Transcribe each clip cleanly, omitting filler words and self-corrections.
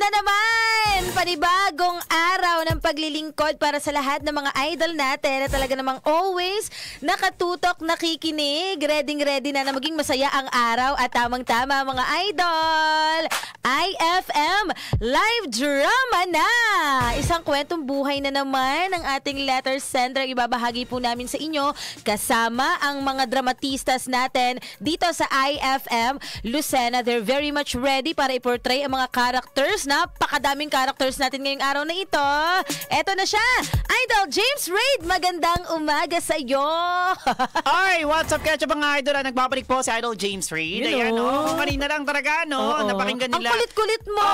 na naman! Panibagong araw ng paglilingkod para sa lahat ng mga idol natin na talaga namang always nakatutok, nakikinig, ready na maging masaya ang araw at tamang-tama mga idol! IFM Live Drama na! Isang kwentong buhay na naman ang ating letter sender. Ibabahagi po namin sa inyo kasama ang mga dramatistas natin dito sa IFM Lucena. They're very much ready para i-portray ang mga characters. Napakadaming characters natin ngayong araw na ito. Eto na siya, Idol James Reid. Magandang umaga sa iyo. Ay, what's up kaya mga idol? Nagbabalik po si Idol James Reid. Ayan, kanina lang talaga, no? Napakinggan nila. Ang kulit-kulit mo.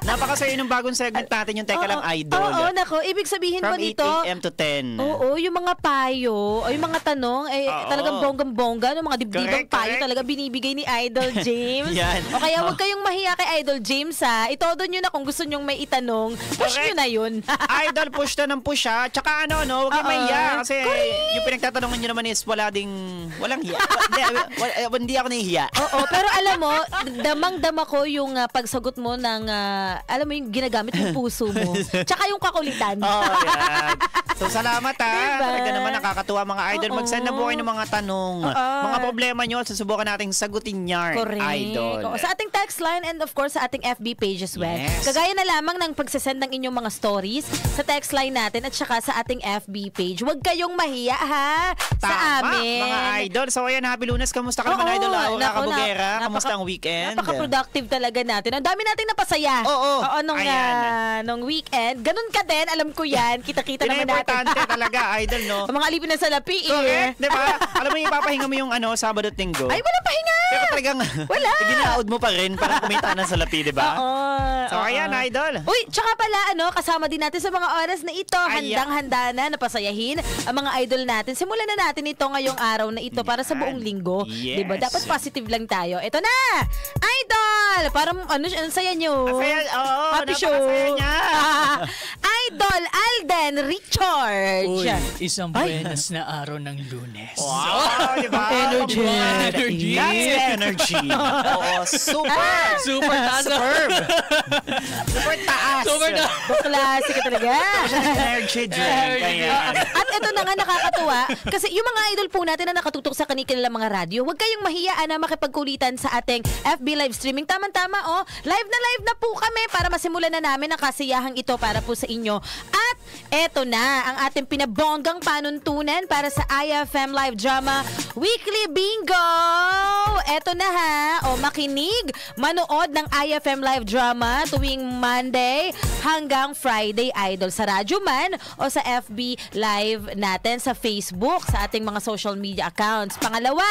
Napakasaya ng bagong segment natin, yung Teka Lang Idol. Oo, nako. Ibig sabihin From mo dito, 8 a.m. to 10. Oo, yung mga payo, o yung mga tanong, talagang bonggang-bongga, no? Mga dibdibang payo talaga binibigay ni Idol James. O kaya huwag kayong mahiya kay Idol James, ha? Itodo nyo na kung gusto nyong may itanong. Push nyo na yun. Idol, push na ng push, ha? Tsaka ano, no? Huwag kayong mahiya. Kasi yung pinagtatanungan nyo naman is walang hiya. Hindi ako nahihiya. Oo, pero alam mo, damang-dama ko yung pagsagot mo ng, alam mo yung ginagamit yung puso mo. Tsaka yung kakulitan. Yan. So, salamat, ha? Diba? Talaga naman nakakatuwa mga idol. Mag-send na po kayo ng mga tanong. Mga problema nyo, susubukan nating sagutin yan, idol. Sa ating text line and of course sa ating FB page as well. Yes. Kagaya na lamang ng pagsasend ng inyong mga stories sa text line natin at saka sa ating FB page. Huwag kayong mahiya, ha? Sa amin. Mga idol. So, ayan, happy Lunes. Kamusta ka naman, idol? Laura Kabugera. Kamusta ang weekend? Napaka-productive talaga natin. Ang dami nating napasaya. Oo, nung weekend. Ganun ka din, alam ko yan. Kita-kita naman natin. Importante talaga, idol, no? Mga alipin na salapi, correct, di ba? Alam mo, ipapahinga mo yung Sabado at Linggo. Ay, walang pahinga! Pero talagang, ginaud mo pa rin para kumita ng salapi, di ba? So, ayan, idol. Uy, tsaka pala, kasama din natin sa mga oras na ito. Handang-handa na napasayahin ang mga idol natin. Simulan na natin ito ngayong araw na ito para sa buong linggo. Yes. Diba? Dapat positive lang tayo. Ito na! Idol! Parang, ang saya nyo. Happy show. Niya. Idol Alden Richard. Uy, isang buenas na araw ng Lunes. Wow, diba? Energy. That's energy. Oo, super taas. Super taas. Klase ka talaga. Energy drink. At ito na nga nakakatuwa kasi yung mga idol po natin na nakatutok sa kanilang mga radyo, huwag kayong mahiyaan na makipagkulitan sa ating FB live streaming. Tama-tama, live na po kami para masimulan na namin ang kasiyahang ito para po sa inyo. At eto na ang ating pinabonggang panuntunan para sa IFM Live Drama Weekly Bingo! Eto na ha, makinig, manood ng IFM Live Drama tuwing Monday hanggang Friday, idol, sa radyo man o sa FB Live natin sa Facebook, sa ating mga social media accounts. Pangalawa,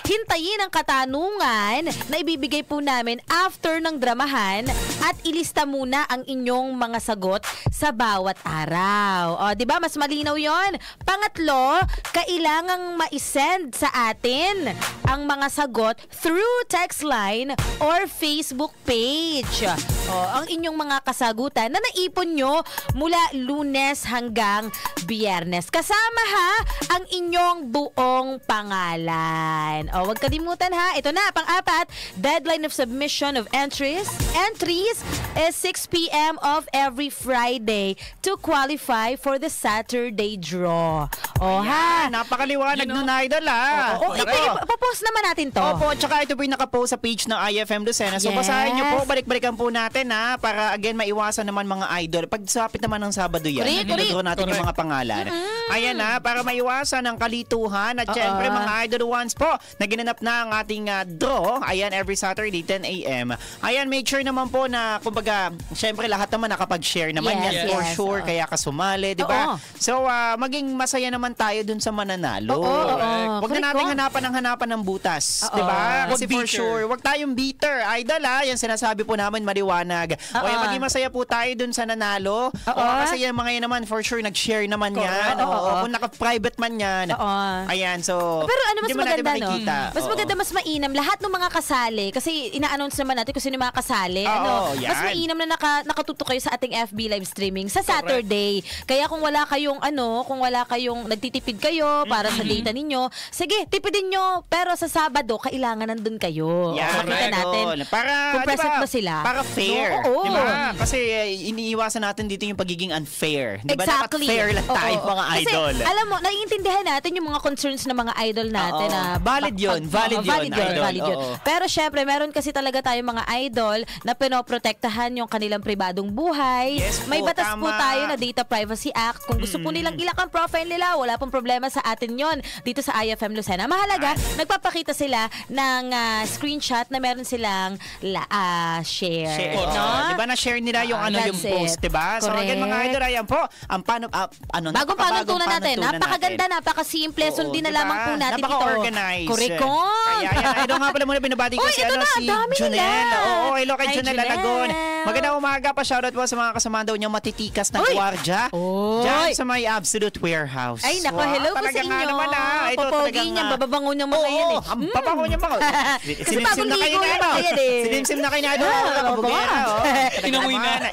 hintayin ang katanungan na ibibigay po namin after ng dramahan at ilista muna ang inyong mga sagot sa bawat araw. O, di ba? Mas malinaw yon. Pangatlo, kailangang ma-send sa atin ang mga sagot through text line or Facebook page. O, ang inyong mga kasagutan na naipon nyo mula Lunes hanggang Biyernes. Kasama ha ang inyong buong pangalan. O, huwag kalimutan ha. Ito na, pang-apat, deadline of submission of entries is 6 p.m. of every Friday to qualify for the Saturday draw. Ha? Napakaliwanag nun, idol, ha? Ipopost naman natin to. Opo, tsaka ito po yung nakapost sa page ng IFM Lucena. So, basahin nyo po, balik-balikan po natin, ha? Para, again, maiwasan naman mga idol. Pag sapit naman ng Sabado yan, nilagro natin yung mga pangalan. Ayan, ha? Para maiwasan ang kalituhan. At syempre, mga idol ones po, na ginanap na ang ating draw. Ayan, every Saturday, 10 a.m. Ayan, make sure naman po na, kumbaga, syempre, lahat naman nakapag-share naman yan. For sure, kaya kasumali, di ba? So, maging masaya naman tayo dun sa mananalo. Huwag na natin hanapan ng butas. Diba? Kasi for sure, huwag tayong bitter. Idol, yan sinasabi po namin maliwanag. O yan, maging masaya po tayo dun sa nanalo. Kasi yung mga yan naman, for sure, nag-share naman yan. Kung naka-private man yan. Ayan, so, pero ano mas maganda, no? makikita. Mas maganda, mas mainam. Lahat ng mga kasali, kasi ina-announce naman natin kung sino yung mga kasali. Mas mainam na nakatutok kayo sa ating FB live streaming sa Saturday. Kaya kung wala kayong nagtitipid kayo para sa data ninyo, sige, tipidin nyo, pero Pero sa Sabado, kailangan nandun kayo. Makita natin para, kung present ba sila. Para fair. Oo. Diba? Kasi iniiwasan natin dito yung pagiging unfair. Diba? Exactly. Dapat fair lang tayo, mga idol. Kasi, alam mo, naiintindihan natin yung mga concerns ng mga idol natin. Na valid yun. Valid yun. Pero syempre, meron kasi talaga tayong mga idol na pinoprotektahan yung kanilang pribadong buhay. Yes po, may batas tama. po tayo na Data Privacy Act. Kung gusto po nilang ilak ang profile nila, wala pong problema sa atin yon dito sa IFM Lucena. Mahalaga, nagpapakita sila ng screenshot na meron silang share. No? Diba na-share nila yung yung post, diba? So again, mga idol, ayan po. Ang bagong panuntunan natin. Napakaganda, napakasimple. Sundin na lamang po natin ito. Napaka-organized. Correct. Kaya yan, idol nga pala muna binabati ko si Jonel. Oo, hello kay Jonel Alagon. Magandang umaga pa. Shoutout po sa mga kasama daw niyang matitikas na gwardiya. Diyan sa may Absolute Warehouse. Ay, naku, hello po sa inyo. Popogi niya, bababango niya mga yan eh. Ang babango niya mga. Kasi bagong ligo yan eh. Sinimsim na kayo na idol.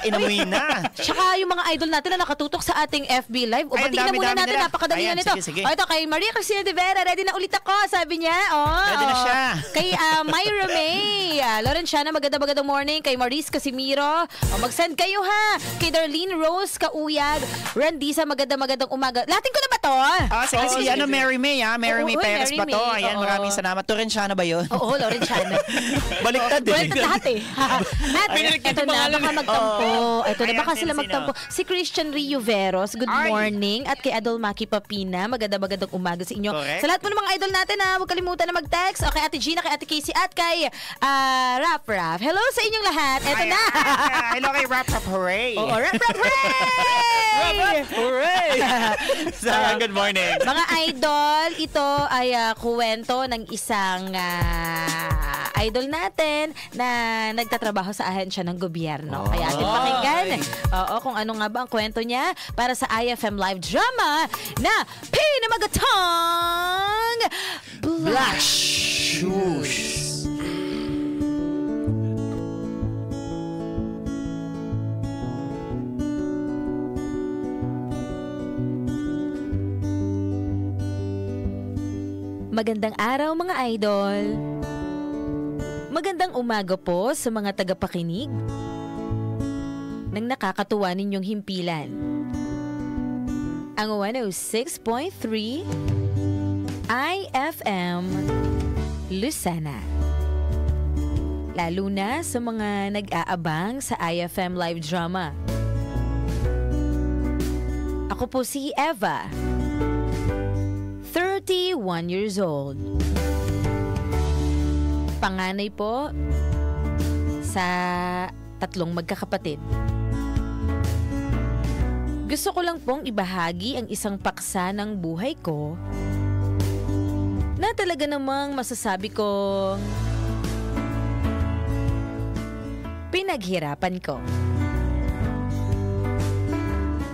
Inamoy na. Tsaka yung mga idol natin na nakatutok sa ating FB Live. O, batiin na muna natin. Napakadali na nito. O, ito kay Maria Cristina de Vera. Ready na ulit ako, sabi niya. Ready na siya. Kay Myra May. Laurenciana, magandang morning. Kay Maurice Casimiro. Mag-send kayo ha. Kay Darlene Rose Kauyag. Randisa, magandang umaga. Latin ko na ba to? Sige. Mary May ha. Mary May Perez ba to? Ayan, maraming salamat. Laurenciana ba yun? Oo, Laurenciana. Baliktad eh. Baliktad lahat eh. At ito na, baka magtampo. Ito na, baka sila magtampo. Si Christian Rio Veros, good morning. At kay Adol Maki Papina, magandang umaga sa inyo. Sa lahat po ng mga idol natin ha, huwag kalimutan na mag-text. O kay Ate Gina, kay Ate Casey, at kay Rap. Hello sa inyong lahat. Ito na. Hello kay Rap Hooray. Oo, Rap Hooray! Hooray! Good morning. Mga idol, ito ay kuwento ng isang idol natin na nagtatrabaho sa ahensya ng gobyerno. Kaya atin pakinggan. Oo, kung ano nga ba ang kwento niya para sa IFM Live Drama na Pinamagatang Black Shoes. Magandang araw mga idol. Magandang umaga po sa mga tagapakinig ng nakakatuwa ninyong himpilan. Ang 106.3 IFM Lucena. Lalo na sa mga nag-aabang sa IFM Live Drama. Ako po si Eva. 31 years old. Panganay po sa 3 magkakapatid. Gusto ko lang pong ibahagi ang isang paksa ng buhay ko na talaga namang masasabi kong pinaghirapan ko.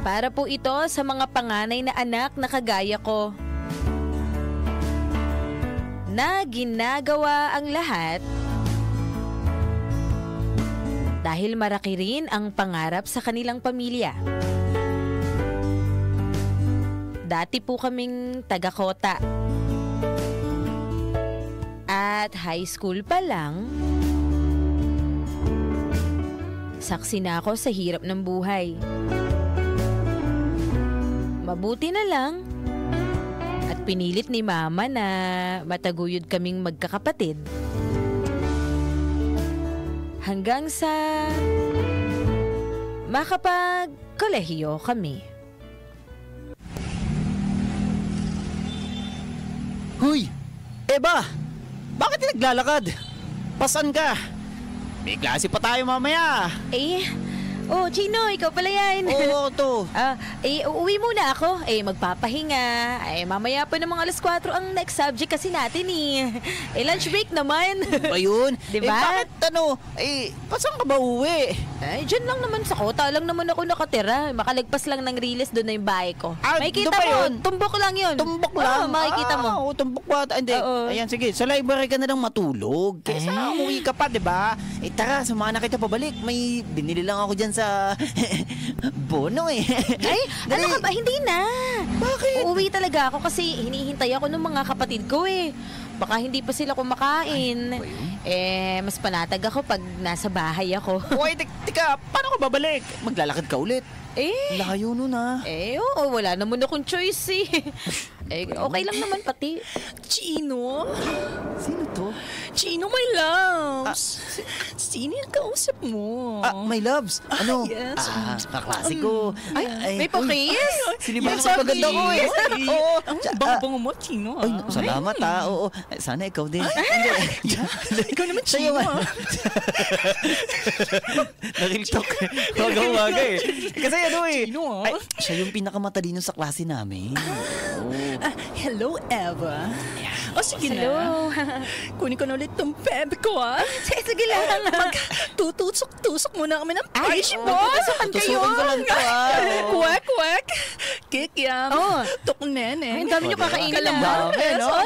Para po ito sa mga panganay na anak na kagaya ko, na ginagawa ang lahat dahil maraki rin ang pangarap sa kanilang pamilya. Dati po kaming taga-kota at high school pa lang, saksi na ako sa hirap ng buhay. Mabuti na lang at pinilit ni Mama na mataguyod kaming magkakapatid. Hanggang sa makapag-kolehiyo kami. Huy! Eva! Bakit naglalakad? Pasan ka? May klase pa tayo mamaya. Chino, ikaw pala yan. Oo, to. Uuwi muna ako. Magpapahinga. Mamaya pa namang 4:00 ang next subject kasi natin lunch break naman. Ayun. Diba? Bakit pasan ka ba uwi? Dyan lang naman sa kota lang naman ako nakatira. Makalagpas lang ng release doon na yung bahay ko. Makikita mo, yun? tumbok lang yun. Tumbok lang? Makikita mo. Tumbok ba? Hindi. Ayan, sige. Sa library ka na lang matulog. Kesa umuwi ka pa, diba? Tara, samahan na kita pabalik. May binili lang ako dyan sa bono Ano ka ba? Hindi na. Bakit? Uuwi talaga ako kasi hinihintay ako ng mga kapatid ko Baka hindi pa sila kumakain. Mas panatag ako pag nasa bahay ako. Uy, tika, paano ka babalik? Maglalakad ka ulit. Layo nun Oo, wala naman akong choice okay lang naman pati. Chino? Sino to? Chino, my loves. Sino yung kausap mo? My loves. Ano? Yes. Kaklase ko. May pa-kiss? Siniba sa paganda ko Oo. Ang bango mo, Chino. Ay, salamat Oo. Sana ikaw din. Ikaw naman, Chino. Nakiltok. Waga-waga Kasi Chino, siya yung pinakamatalino sa klase namin. Hello, Eva. Sige Hello. na. Kunin ko na ulit tong bebe ko, Sige lang. Tutusok muna kami ng page mo. Tusukan ko lang to, Kwek. Kikiam. Tok nene. Ay, ang dami niyo kakainin Alam mo,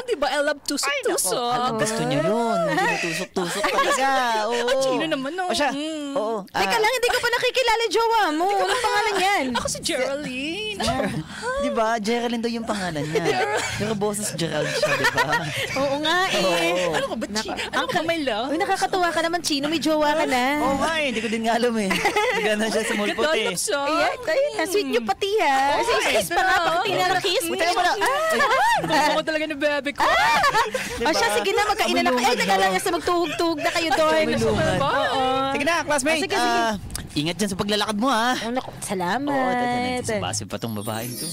diba? I love tusok-tusok. Gusto niya yun. Tinutusok-tusok talaga. Chino naman, no? O siya. Oo. Teka lang, hindi ko pa nakikilala yung jowa mo. Anong pangalan yan? Ako si Geraldine. Di ba? Geraldine daw yung pangalan niya. Pero boses Gerald siya, di ba? Oo nga Ano ka ba, Chino? Ano ka, my love? Uy, nakakatuwa ka naman, Chino. May jowa ka na. Oo nga hindi ko din nga alam Bigla na siya sa mulpot Gadolok siya. Ayan, sweet niyo pati Kiss pa nga, pag tinarakiss. Teka mo na. Bango talaga ni bebe ko. Siya, sige na, magkainan na kayo. Ay, teka lang, kasi magtuhog-tuhog na kayo doon. Sige na, classmate. Sige. Ingat dyan sa paglalakad mo, ha? Salamat. Sabasib pa tong babaeng to.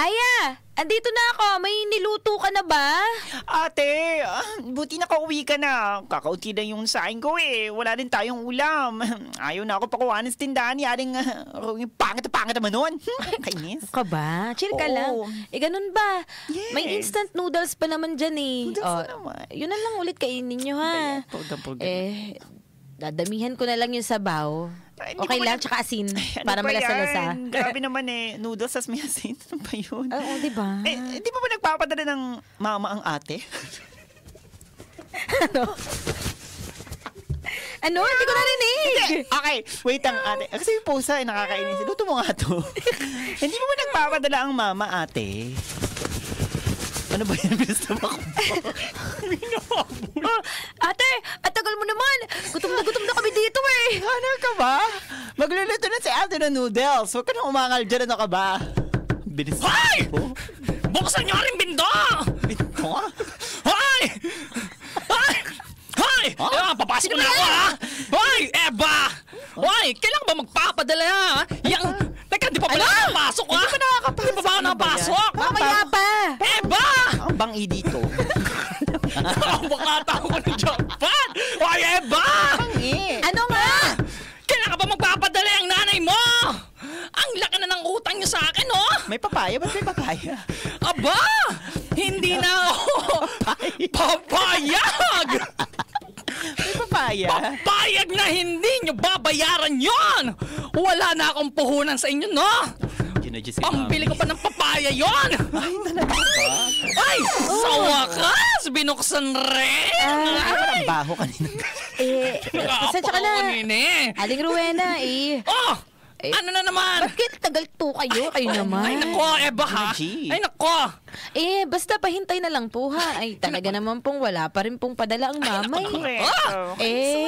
Aya, andito na ako. May niluto ka na ba? Ate, buti nakauwi ka na. Kakaunti na yung saing ko Wala din tayong ulam. Ayaw na ako pakuhanin sa tindahan. Yaring pangit naman nun. Kainis. Ka ba? Chill ka Oo. lang. Ganun ba? Yes. May instant noodles pa naman dyan Noodles na naman. Yun na lang ulit kainin nyo ha. Dadamihan ko na lang yung sabaw. Hindi Okay ko lang, na- tsaka asin. Ano Para ba malasa-lasa. yan? Grabe naman noodles as may asin. Ano ba yun? Oo, di ba? Di ba nagpapadala ng mama ang ate? Ano? Hindi ko narinig. Okay, wait ang ate. Kasi yung pusa nakakainis. Luto mo nga to. Hindi mo ba nagpapadala ang mama ate? Ano ba yan? Bilis na ako. Ate, at tagal mo naman. Gutom na kami dito Ano ka ba? Magluluto na si ate ng noodles. Huwag ka nang umangal dyan. Ano ka ba? Bilis na Hoy! ako. Buksan niyo rin bindo! Ito nga. Hoy! Papasok na ako, ha? Hoy, Eva! Hoy, kailan ba magpapadala, ha? Teka, di pa pala nakapasok, ha? Di pa ba ako nakapasok? Mamaya pa. Eva! Ang bangi dito. Bakata ko ng Japan! Hoy, Eva! Ano nga? Kailan ka ba magpapadala ang nanay mo? Ang laki na ng utang niyo sa akin, oh! May papaya? Ba't may papaya? Aba! Hindi na ako papayag! May papaya? Papayag na hindi nyo babayaran yon! Wala na akong puhunan sa inyo, no? Pambili ko pa ng papaya yon! Ay, talaga ba? Ay! Sa wakas! Binuksan rin! Ay, baho kanina. Pasensya ka na. Nakakapakunin, Aling Rowena, Oh! Ano na naman? Bakit tagal to kayo? Kayo naman. Ay, nako, Eba, ha? Gee. Ay, nako! Basta pahintay na lang po ha. Ay, talaga naman pong wala pa rin pong padala ang mamay.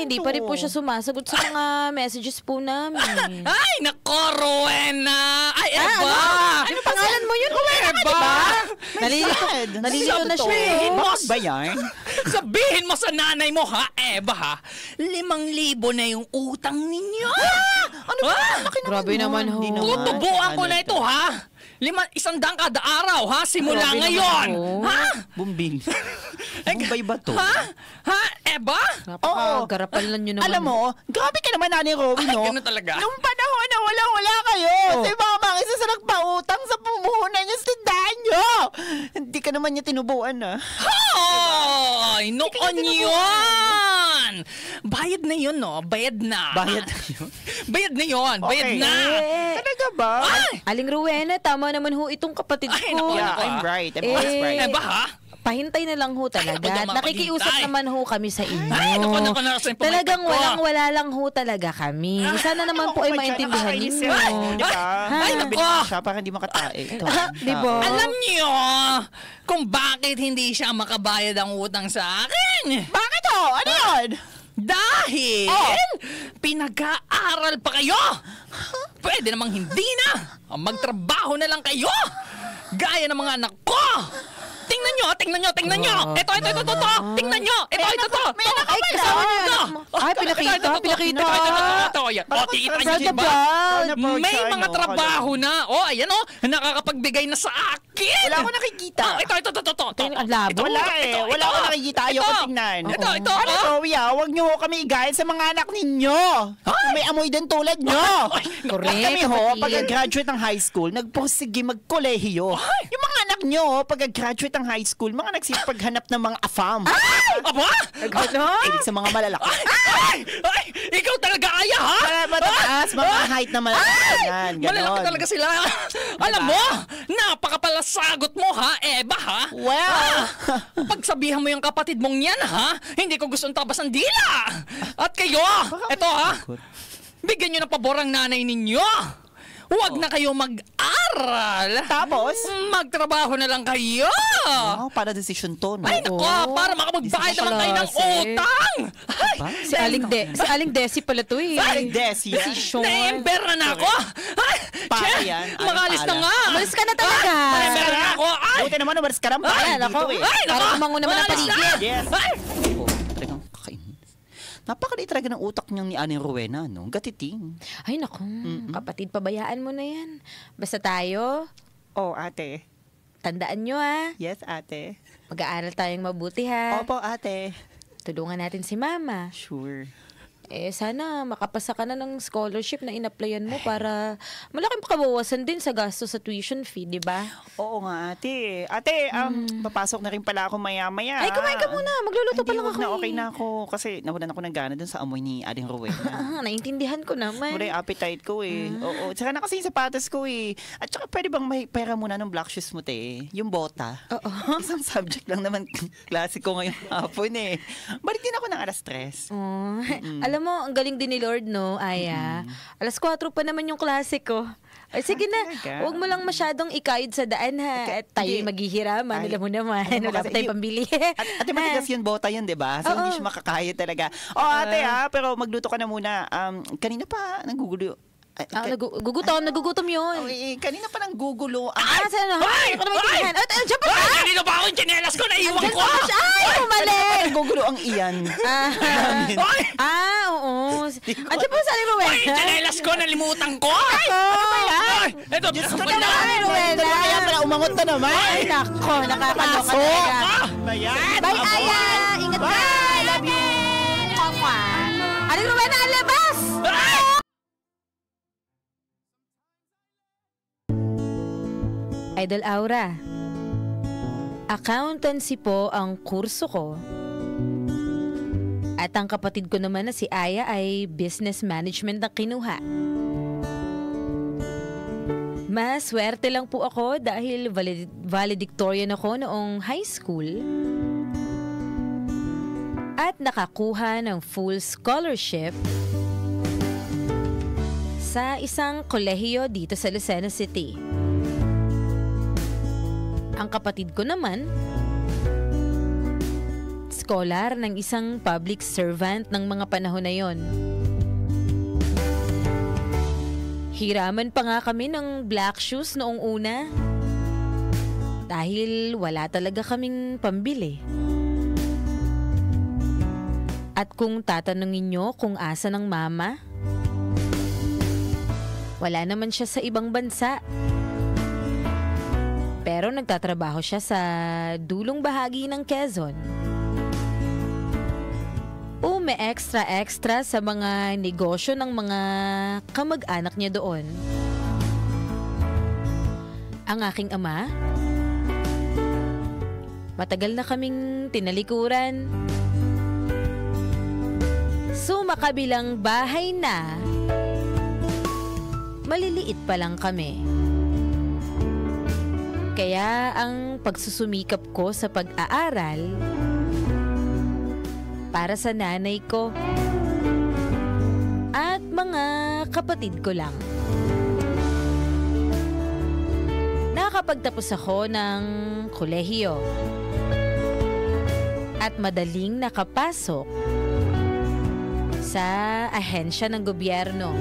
Hindi pa rin po siya sumasagot sa mga messages po namin. Ay, nako, Rowena! Ay, Eba! Ano pangalan mo yun? Eba! Nalilito na siya. Bakit ba yan? Sabihin mo sa nanay mo, ha, Eba, ha? 5,000 na yung utang ninyo! Ano ba? Grabe naman ho. Hindi naman. Tutubuan ko na ito, ha? 100 kada araw, ha? Simula Grabe ngayon! naman ho. Ha? Bumbing. Bumbay ba to? Ha? Ha, Eba? Napakagarapan lang nyo naman. Alam mo, grabe ka naman, Nanay Rowie, no? Ganun talaga. Nung panahon na wala kayo, si Mama ang isa sa nagpautang sa pumuhunan niya sa tindahan niyo. Hindi ka naman niya tinubuan, na. Ay, noon yun! Bayad na yun, no? Bayad na. Bayad na yun? Bayad na yun. Bayad Okay. na. Talaga Talaga ba? Aling Rowena, tama naman ho itong kapatid Ay, ko. naku, Yeah, naku, I'm right. I'm Eh, always right. Eba ha? Pahintay na lang ho talaga. Ay, naku, At nakikiusap maghintay. naman ho kami sa inyo. Ay, naku, nasa yung Talagang pamangkin ko. walang-wala lang ho talaga kami. Sana naman po ay maintindihan ninyo. Di ba? Ay, Sabi naku. siya para hindi makatae. Ito. Di ba? Alam niyo kung bakit hindi siya makabayad ang utang sa akin? Bakit ho? Ano yun? Dahil Oh. pinag-aaral pa kayo. Pwede namang hindi na. Magtrabaho na lang kayo. Gaya ng mga anak ko. Tingnan nyo. Ito. Tingnan nyo. Ito. May anak ka Ay, pala. kasama niyo yung anak mo. Ay, pinakita. Ito. Kita Proud nyo na ba? proud. May mga trabaho na. Ayan nakakapagbigay na sa akin. Wala ako nakikita. Ito. Ang labo. Wala eh. Wala ako nakikita. Ayoko tingnan. Ito. Ano Joey huwag niyo ho kami igayad sa mga anak ninyo. May amoy din tulad nyo. Correct, Kami ho, kapatid. pag-graduate ng high school, nagpursige magkolehiyo. Yung mga anak nyo, pag-graduate ng high school, mga nagsipaghanap ng mga afam. Aba? Ibig sa mga malalaki. Ay! Ikaw talaga aya, ha? Matataas, mga height na malalaki. Yan, Malalaki ganon. talaga sila. Alam mo, napakapalasagot mo, ha, Eba, ha? Well. Pagsabihan mo yung kapatid mong yan, ha? Hindi ko gustong tabas ng dila. At kayo, eto, ha? Bigyan nyo ng pabor ang nanay ninyo. Huwag na kayo mag-aral. Tapos? Magtrabaho na lang kayo. Para decision to, no? Ay, naku, para makapagbayad naman kayo ng Klase. utang. Ay, Si Aling Desi pala to eh. Aling Desi, yan. Desisyon. na-ember na ako. Ay, Para Che, yan. Aling Makalis na pala. nga. Umalis ka na talaga. Na-ember na ako. Ay, Buti naman, umalis ka naman. Ay, Dito nako. eh. ay, naku. Para umango naman ang Makalis na. paligid. Yes. Ay, Oh, talagang kakainis. Napakaliit talaga ng utak niyang ni Aling Rowena, no? Gatiting. Ay, naku. Kapatid, pabayaan mo na yan. Basta tayo, Oh, ate. tandaan nyo ha. Yes, ate. Mag-aaral tayong mabuti ha. Opo, ate. Tulungan natin si Mama. Sure. Sana makapasa ka na ng scholarship na in-applyan mo para malaking pakabawasan din sa gasto sa tuition fee, di ba? Oo nga, ate. Ate, papasok na rin pala ako maya-maya. Ay, kumain ka muna. Magluluto pa lang Wag ako na, eh. okay na ako. Kasi nawalan ako ng gana dun sa amoy ni Aling Rowena. Naintindihan ko naman. Wala yung appetite ko eh. Oo. Tsaka na kasi yung sapatos ko eh. At tsaka pwede bang may pera muna ng black shoes mo, te? Yung bota. Oo. Isang subject lang naman klase ko ngayong hapon eh. Balik din ako ng alas 3. Oh. Alam mo, ang galing din ni Lord, no, Aya? Alas 4 pa naman yung klase ko. Ay, sige na. talaga? Huwag mo lang masyadong ikayod sa daan, ha? At tayo'y hindi. maghihiraman. Ay, Alam mo naman. alam mo Wala pa kasi, tayong pambili. Ate, matigas yung bota yun, di ba? So, hindi siya makakaya talaga. Ate pero magluto ka na muna. Kanina pa, nagugulo. Nagugutom yun. Kanina pa nang gugulo. Saan? Ay! Ako na maintindihan. Diyan pa ba? kanina ba ako yung tsinelas ko? Naiwan Diyan ko. pa siya. Ay, umali. Nagugulo ang iyan. Ay! Oo. Diyan pa sa Rowena. Ay, tsinelas ko, nalimutan ko. Ay! Ay, Ito, Diyos ko Wala, naman. Rowena. Kaya pala umangot na naman. Ay, nako. Nakakaloka talaga. Bayan. Bye, Aya. Ingat ka. Love you. Aling Rowena, alabas! Idol Aura, accountancy po ang kurso ko. At ang kapatid ko naman na si Aya ay business management na kinuha. Maswerte lang po ako dahil valedictorian ako noong high school. At nakakuha ng full scholarship sa isang kolehiyo dito sa Lucena City. Ang kapatid ko naman, scholar ng isang public servant ng mga panahon na yon. Hiraman pa nga kami ng black shoes noong una dahil wala talaga kaming pambili. At kung tatanungin nyo kung asa ng mama, wala naman siya sa ibang bansa. Pero nagtatrabaho siya sa dulong bahagi ng Quezon. May extra sa mga negosyo ng mga kamag-anak niya doon. Ang aking ama, matagal na kaming tinalikuran. Sumakabilang bahay na maliliit pa lang kami. Kaya ang pagsusumikap ko sa pag-aaral para sa nanay ko at mga kapatid ko lang. Nakakapagtapos ako ng kolehiyo at madaling nakapasok sa ahensya ng gobyerno.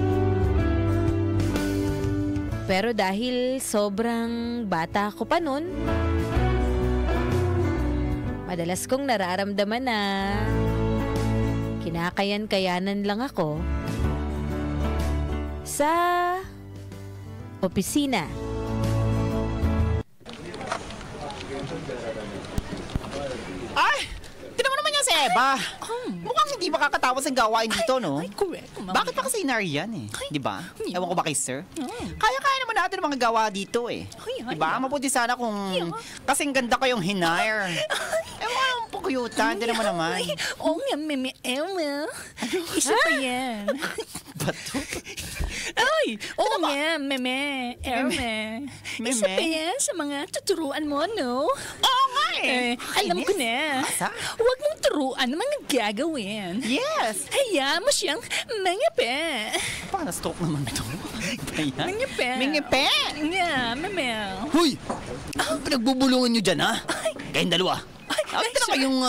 Pero dahil sobrang bata ko pa nun, madalas kong nararamdaman na kinakayan-kayanan lang ako sa opisina. Ay! Tinan mo naman yan si Eva. Mukhang hindi makakatapos ang gawain dito, no? Ay, correct. Ma'am. Bakit pa kasi inariyan eh? Di ba? Ay, Ewan ko ba kay sir? Kaya-kaya naman natin ang mga gawa dito eh. Ay, Di ba? Mabuti sana kung kasing ganda ko yung hinire. Ewan ko naman pukuyutan. Di naman naman. Oo nga, Meme Emma. Isa pa yan. Bato? Ay, oo nga, Meme Emma. Isa Meme? pa yan sa mga tuturuan mo, no? Oo nga eh. Alam ko na. Asa? Huwag mong turuan ang mga gagawin. Yes. Hayaan mo siyang mangipe. Paano stroke naman ito? Ayan. Mangipe. Mingipe! Yeah, Meme. Huy! Pinagbubulungan nyo dyan, ha? Kayong dalawa. Bakit na kayong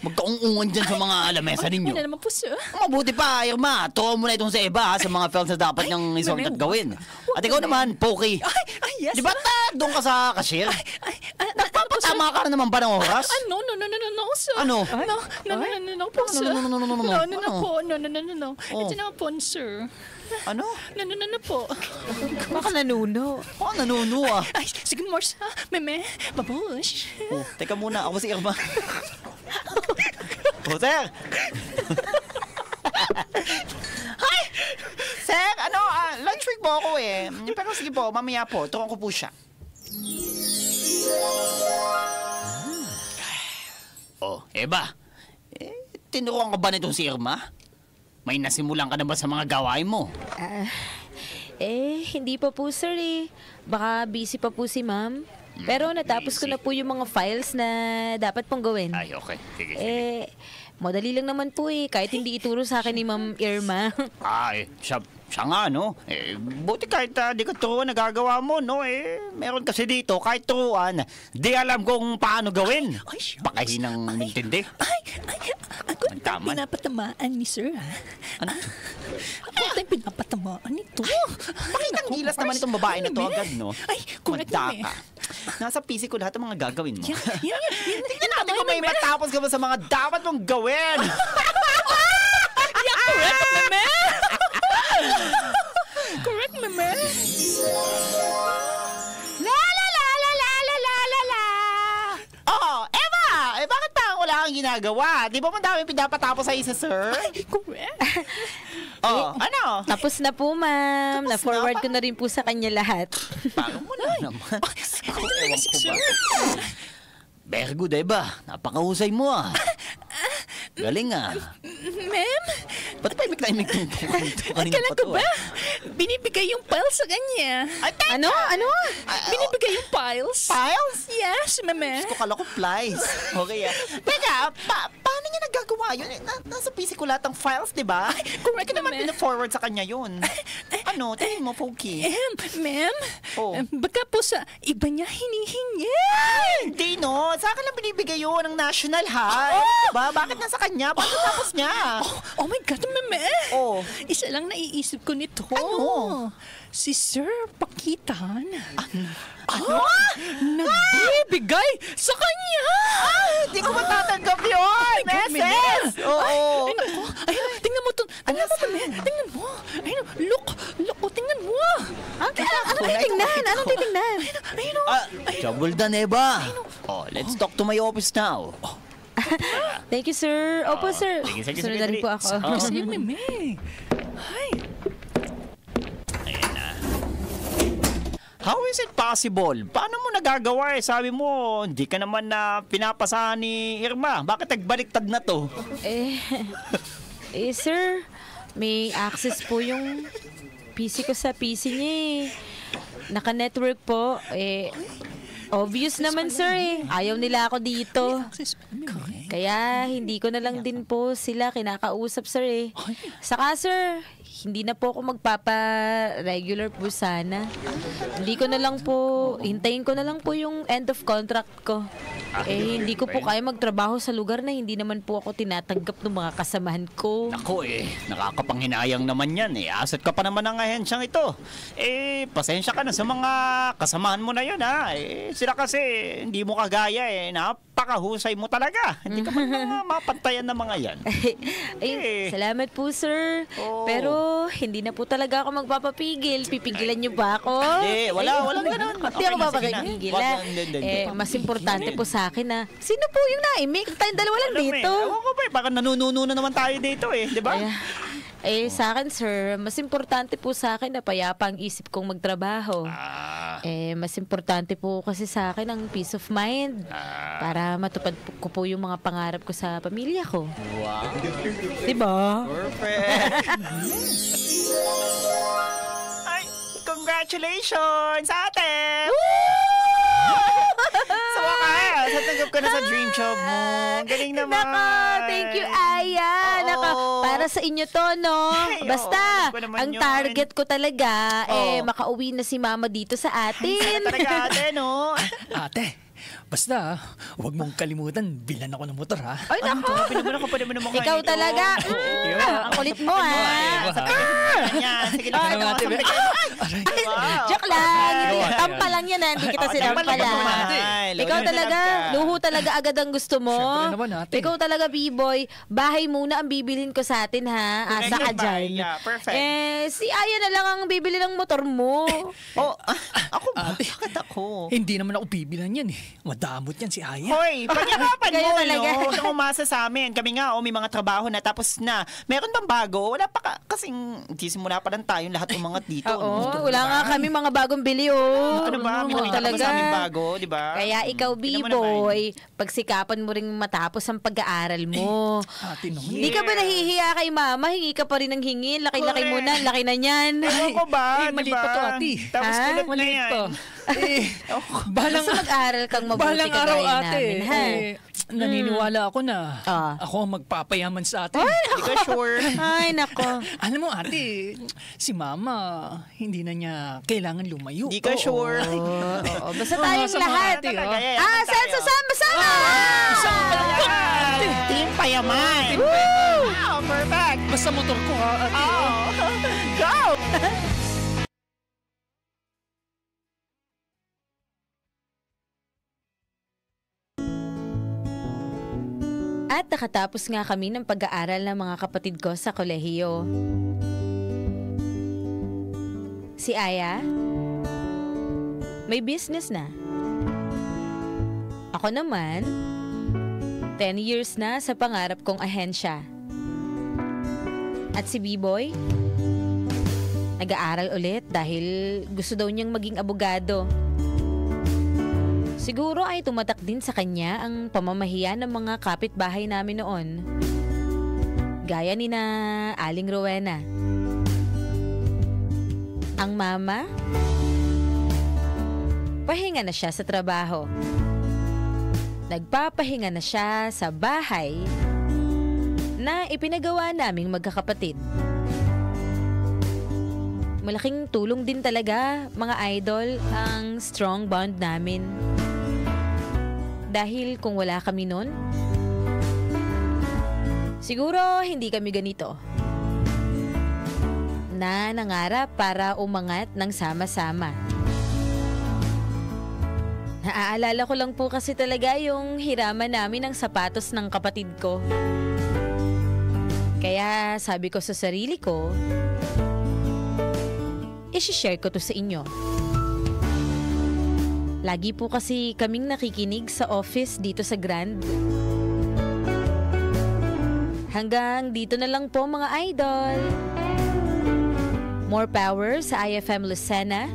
magkaungungan dyan sa mga lamesa ninyo? Wala naman po, sir. Mabuti pa, Irma. Tuwa mo na itong sa Eva ha, sa mga films na dapat niyang isort at gawin. At ikaw naman, Poki. Ay, yes. Di ba doon ka sa cashier? Nagpapatama ka na naman ba ng oras? No, sir. Ano? No, po, sir. No. No. Oh. Ito na po, sir. Ano? No po. Baka nanuno. Baka nanuno ah. Ay, sige, Mors, ha? Meme, babush. Oh, teka muna, ako si Irma. Oh, sir! Hi! Sir, lunch break po ako eh. Pero sige po, mamaya po, turuan ko po siya. Oh, Eva. Tinuruan ka ba nitong si Irma? May nasimulan ka na ba sa mga gawain mo? Hindi pa po sir eh. Baka busy pa po si ma'am. Pero natapos ko busy. na po yung mga files na dapat pong gawin. Ay, okay. Sige. Madali lang naman po eh. Kahit hindi ituro sa akin ni Ma'am Irma. Ay, siya nga, no? Buti kahit di ka turuan na gagawa mo, no? Meron kasi dito, kahit turuan, di alam kung paano gawin. Ay, shucks. Pakahinang intindi. Ako ang Tama. pinapatamaan ni sir, ha? Ano? Ako ang pinapatamaan nito. Bakit ang gilas naman itong babae na to agad, no? Ay, correct Magda Meme. ka. Nasa PC ko lahat ng mga gagawin mo. Yan. Tingnan natin kung may matapos ka ba sa mga dapat mong gawin. Correct, Meme! Correct, Meme! Oh, Eva! Bakit parang wala kang ginagawa? Di ba madami pinapatapos sa isa, sir? Ay, correct. Oh, ano? Tapos na po ma'am. Tapos na Na-forward ba? ko na rin po sa kanya lahat. Parang mo na naman. Ewan ko ba? Sir. Very good, Eva. Napakahusay mo ah. Galing ah. Ma'am, Ba't pa imik na imik yung kanina kailan pa ko to ba? ah? Binibigay yung files sa kanya. Ay, teka! Ano? Binibigay yung files? Files? Yes, Meme. Ko kala ko flies. Okay ah. Teka, paano niya nagagawa yun? Nasa PC ko lahat ng files, di ba? correct Hindi naman naman. pina-forward sa kanya yun. Ano? Tingin mo, Pokey. Ma'am, Oh. baka po sa iba niya hinihingi. Hindi, no. Sa akin lang binibigay yun ng national high. Diba? Bakit nasa kanya? Bakit tapos niya? Oh my God, Meme. Oh. Isa lang naiisip ko nito. Ano? Si Sir Pakitan. Ano? Nagbibigay sa kanya! Hindi ko matatanggap yun! Meses! Oo. Ay, naku. Ay, tingnan mo to. Tingnan mo, Meme. Tingnan mo. Ay, look. Tingnan mo. Anong titingnan? Anong titingnan? Ayun, Trouble done, Eba. Oh, let's talk to my office now. Thank you sir. Opo sir. sige, Sunod na rin sige. po ako. Oh. Kasi yung Meme. Ay. How is it possible? Paano mo nagagawa eh? Sabi mo, hindi ka naman na pinapasahan ni Irma. Bakit nagbaliktad na to? Sir, may access po yung PC ko sa PC niya eh. Naka-network po. Obvious naman sir eh. Ayaw nila ako dito. Kaya hindi ko na lang din po sila kinakausap sir eh. Saka sir, hindi na po ako magpapa-regular po sana. Hindi ko na lang po, hintayin ko na lang po yung end of contract ko. Hindi ko po kaya magtrabaho sa lugar na hindi naman po ako tinatanggap ng mga kasamahan ko. Ako nakakapanghinayang naman yan Asset ka pa naman ng ahensyang ito. Pasensya ka na sa mga kasamahan mo na yun ha. Sila kasi hindi mo kagaya napakahusay mo talaga. Hindi ka man mapantayan ng mga yan. Salamat po sir. Pero hindi na po talaga ako magpapapigil. Pipigilan niyo ba ako? Walang ganun. Hindi ako papapigilan. Mas importante po sa akin na sino po yung naimik? Tayong dalawa lang dito. Ewan ko ba baka nanununo na naman tayo dito di ba? Sa akin sir, mas importante po sa akin na payapa ang isip kong magtrabaho. Mas importante po kasi sa akin ang peace of mind para matupad ko po yung mga pangarap ko sa pamilya ko. Wow. Diba? Perfect. Ay, congratulations ate! Sa wakas, natanggap ka na sa dream job mo. Galing naman. Nako, thank you, Aya. Nako, para sa inyo to, no? Basta, ang target ko talaga, makauwi na si Mama dito sa atin. Sana talaga ate, no? Ate, basta, huwag mong kalimutan, bilan ako ng motor, ha? Ay, nako. Pwede mo naman Ikaw talaga. Ang kulit mo, ha? Sige na. Joke lang. Tampa lang yan, ha? Hindi kita sinampalan. Ikaw talaga, luho talaga agad ang gusto mo. Siyempre naman, ate. Ikaw talaga, B-boy. Bahay muna ang bibilhin ko sa atin, ha? Asa ka dyan. Perfect. Si Aya na lang ang bibili ng motor mo. Ako ba? Bakit ako? Hindi naman ako bibilan yan, Madamot yan si Aya. Hoy, pagyakapan Kaya mo, talaga. no? Huwag kang umasa sa amin. Kami nga, may mga trabaho na tapos na. Meron bang bago? Wala pa kasing simula pa lang tayong lahat umangat dito. Wala nga kami mga bagong bili, Ano ba? May nakita talaga. ba sa amin bago, di ba? Kaya ikaw, B-boy, pagsikapan mo ring matapos ang pag-aaral mo. Ate, no? Hindi ka ba nahihiya kay Mama? Hingi ka pa rin ng hingi. Laki-laki mo na. Laki na niyan. Ewan ko ba? Mali diba? pa to, ate. Tapos kulot na Maliit yan. pa. Balang Basta mag-aaral kang mabuti balang araw, kagaya ate. namin, ha? Naniniwala ako na ako ang magpapayaman sa atin. Hindi ka sure. Ay, nako. Alam mo, ate, si Mama, hindi na niya kailangan lumayo. Hindi ka sure. Oo, basta tayong lahat. Talaga, Sama-sama! Team Payaman. Wow, perfect. Basta motor ko, ha, ate. Go! At nakatapos nga kami ng pag-aaral ng mga kapatid ko sa kolehiyo. Si Aya, may business na. Ako naman, 10 years na sa pangarap kong ahensya. At si B-Boy, nag-aaral ulit dahil gusto daw niyang maging abogado. Siguro ay tumatak din sa kanya ang pamamahiya ng mga kapitbahay namin noon. Gaya ni na Aling Rowena. Ang mama, pahinga na siya sa trabaho. Nagpapahinga na siya sa bahay na ipinagawa naming magkakapatid. Malaking tulong din talaga, mga idol, ang strong bond namin. Dahil kung wala kami nun, siguro hindi kami ganito. Na nangarap para umangat ng sama-sama. Naaalala ko lang po kasi talaga yung hiraman namin ng sapatos ng kapatid ko. Kaya sabi ko sa sarili ko, i-share ko to sa inyo. Lagi po kasi kaming nakikinig sa office dito sa Grand. Hanggang dito na lang po, mga idol. More power sa IFM Lucena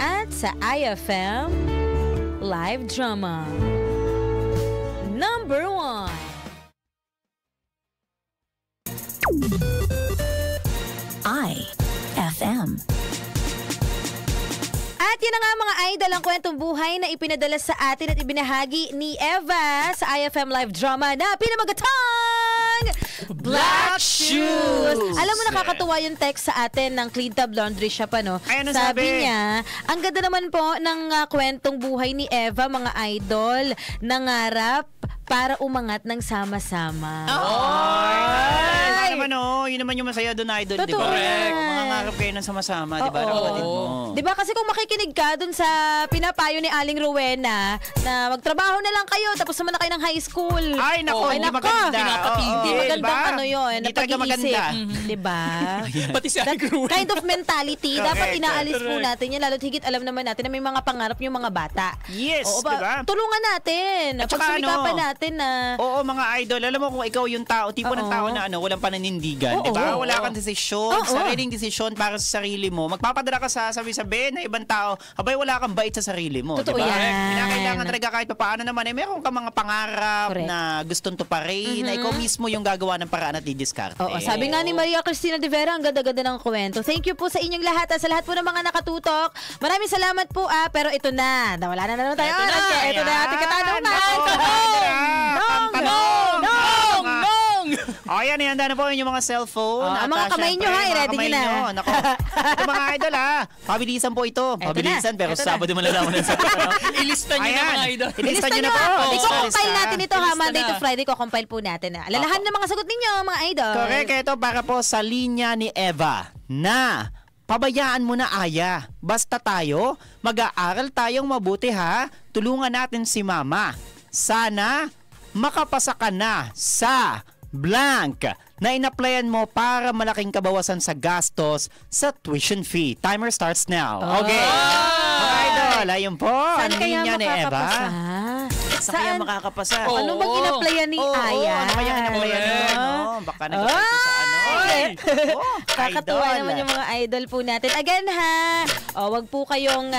at sa IFM Live Drama Number 1. At yan na nga mga idol ang kwentong buhay na ipinadala sa atin at ibinahagi ni Eva sa IFM Live Drama na pinamagatang Black Shoes. Alam mo, nakakatuwa yung text sa atin ng Clean Tab Laundry Shop, ano? Ay, ano Sabi niya, ang ganda naman po ng kwentong buhay ni Eva, mga idol, nangarap para umangat ng sama-sama. Ay! Naman, yun naman yung masaya doon, idol. Totoo diba? yan. Mga ngarap kayo ng sama-sama, di ba? Oo. Kapatid mo. Diba kasi kung makikinig ka dun sa pinapayo ni Aling Rowena na magtrabaho na lang kayo tapos naman na kayo ng high school. Ay, naku, Ay, hindi nako. maganda. Hindi magandang diba? ano yun. Hindi talaga maganda. Diba? Pati si That Aling Rowena. kind of mentality, dapat Correct, inaalis po correct. natin yan. Lalo't higit alam naman natin na may mga pangarap yung mga bata. Yes, Oo, diba? Tulungan natin. At saka Pagsumikapan natin na... Oo, mga idol. Alam mo kung ikaw yung tao, tipo ng Oo. tao na walang pananindigan, Oo, di ba? oo. Wala kang desisyon, Oo. sariling desisyon para sa sarili mo. Magpapadala ka sa sabi-sabi na ibang tao, abay wala kang bait sa sarili mo, Totoo di ba? yan. Kinakailangan talaga kahit paano naman, meron ka mga pangarap Correct. na gustong tuparin, na ikaw mismo yung gagawa ng paraan at didiskarte. Oo, sabi nga ni Maria Cristina de Vera, ang ganda-ganda ng kwento. Thank you po sa inyong lahat at sa lahat po ng mga nakatutok. Maraming salamat po pero ito na. Wala na naman tayo. Ito na ating katanungan. Nong! O, yan, ihanda na po yung mga cellphone. Ang At, mga kamay syempre, nyo, mga i-ready kamay nyo na. nyo. Nako. Ito mga idol, pabilisan po ito. Eto Pabilisan, na, pero eto na. Sabado malalaman ng Sabado. Ilista nyo na mga idol. Ilista nyo na nyo. po. I-compile natin ito ha. Ilista Monday na. to Friday, ko-compile po natin. Alalahan ng mga sagot ninyo, mga idol. Correct, ito para po sa linya ni Eva na pabayaan mo na Aya. Basta tayo, mag-aaral tayong mabuti ha. Tulungan natin si Mama. Sana makapasa ka na sa blank na in-applyan mo para malaking kabawasan sa gastos sa tuition fee. Timer starts now. Okay. Mga idol, ayun po. Saan Ang kaya linya ni Eva. makakapasa? Saan kaya makakapasa? Ano bang in-applyan ni Aya? Ano kaya in-applyan nito? No? Baka nag-apply ko sa ano. Kakatuwa Idol. naman yung mga idol po natin. Again ha, wag po kayong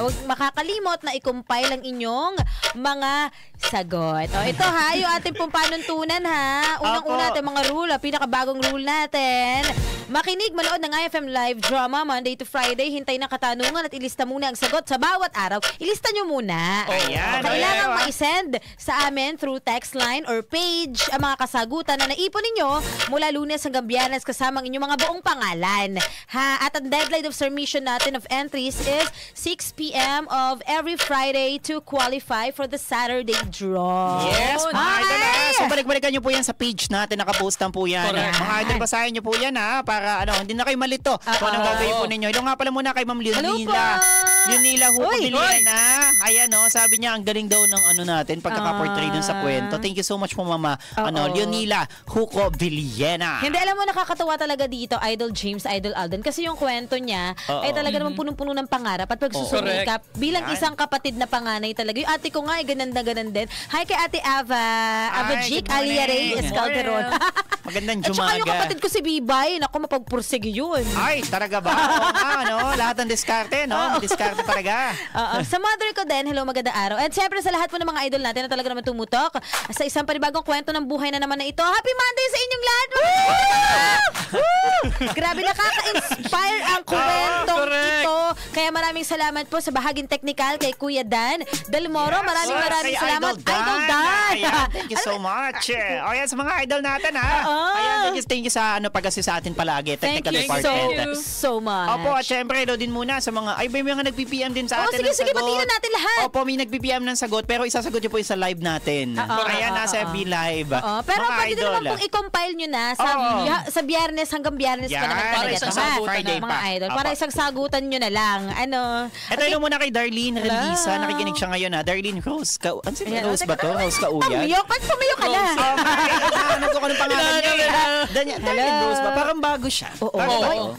wag makakalimot na i-compile ang inyong mga sagot. Ito ha, yung ating pong panuntunan ha. Unang-una natin mga rule, pinakabagong rule natin. Makinig, manood ng IFM Live Drama Monday to Friday. Hintay ng katanungan at ilista muna ang sagot sa bawat araw. Ilista nyo muna. Ayan. Kailangan ma-send sa amin through text line or page ang mga kasagutan na naipon ninyo mula Lunes hanggang Biyernes kasama ang inyong mga buong pangalan. At ang deadline of submission natin of entries is 6 p.m. of every Friday to qualify for the Saturday draw. Yes, mga Okay. idol. So balik-balikan nyo po yan sa page natin. Nakapostan po yan. Correct. Mga idol, basahin nyo po yan para hindi na kayo malito. Kung anong gagawin po ninyo. Hello nga pala muna kay Ma'am Hello Leonila. po. Leonila Hugo Uy. Villena. Ayan sabi niya ang galing daw ng natin pagkakaportray dun sa kwento. Thank you so much po Mama. Leonila Hugo Villena. Hindi, alam mo, nakakatawa talaga dito, Idol James, Idol Alden. Kasi yung kwento niya ay talaga naman punong-puno ng pangarap at pagsusumikap. Bilang Yan. isang kapatid na panganay talaga. Yung ate ko nga ay ganun na ganun din. Hi kay Ate Ava. Ava Hi, Jik, good morning. Alia Ray, Good Escalderon. Magandang At saka yung Jumaga. kapatid ko si Bibay. Naku, mapagpursige yun. Ay, talaga ba? Oo nga, Lahat ng diskarte, Diskarte talaga. Sa mother ko din, hello, magandang araw. And syempre sa lahat po ng mga idol natin na talaga naman tumutok sa isang panibagong kwento ng buhay na naman na ito. Happy Monday sa inyong lahat! Grabe, nakaka-inspire ang kwentong correct. ito. Kaya maraming salamat po sa bahaging technical kay Kuya Dan Delmoro. Maraming Kay salamat. Idol Dan. Ayan, thank you Ano so much. Ayan, sa mga idol natin Ayan, thank you sa pag-assist sa atin palagi. Thank Technical you department. so much. Opo, at syempre, din muna sa mga, may mga nag-PPM din sa atin sige, ng sige, sagot. batiin na natin lahat. Opo, may nag-PPM ng sagot, pero isasagot niyo po yung sa live natin. Ayan, nasa FB Live. Pero Mga pwede din idol. naman pong i-compile nyo na sa Biyernes hanggang Biyernes pa Yan, naman para talaga isang ito, ha? sagutan Friday mga pa. idol. Opo. Para isang sagutan nyo na lang. Ito okay. Muna kay Darlene Relisa. Nakikinig siya ngayon Darlene Rose. Ano si Ayan, Rose ba to? Rose Kauyan? Pamiyok? Ba't pamiyok ka na? Ano ko ng pangalan niya? Darlene Rose ba? Parang bago siya.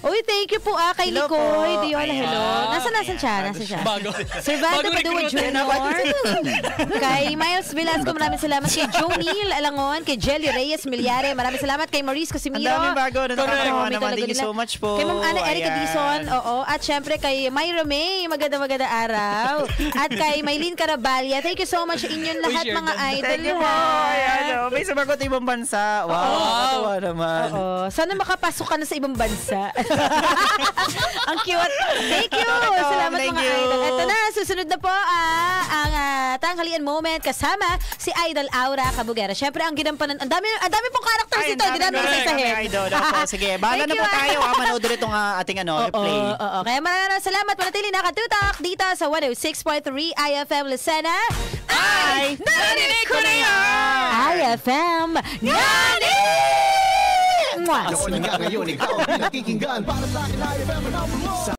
Uy, thank you po kay Hello Likoy. po. Diola, Ayan. hello. Nasaan Ayan, siya? bago Nasaan siya? Bago. Servante Bago Padua recruit. Jr. Kay Miles Velasco, maraming salamat. Kay Joe Neal Alangon. Kay Jelly Reyes Milyare. Maraming salamat. Kay Maurice Casimiro. daming bago na nakakatawa May naman. talaga Thank you nila. so much po. Kay Ma'am Ana Erica Ayan. Dizon, oo. At syempre kay Myra May, maganda araw. At kay Maylene Carabalya, thank you so much sa inyong lahat share mga ganda. idol. Thank you po. ha. Ayan, oh. May sumagot ibang bansa. Wow, nakakatawa naman. Oo. Sana makapasok ka na sa ibang bansa. Ang cute. Thank you. Salamat Thank mga you. idol. Ito na, susunod na po ang tanghalian moment kasama si Idol Aura Cabugera. Syempre, ang ginampanan, ang dami pong characters Ay, ito. Hindi namin correct, isasahin. idol. Opo, sige, bahala na Thank po you, tayo. Manood ulit itong ating replay. Oo. Kaya maraming salamat. Manatili nakatutok dito sa 106.3 IFM Lucena. Ay, narinig ko na yan! IFM Nani! Mwah! Ako na nga ngayon, ikaw ang pinakikinggan para sa akin ay FM number 1.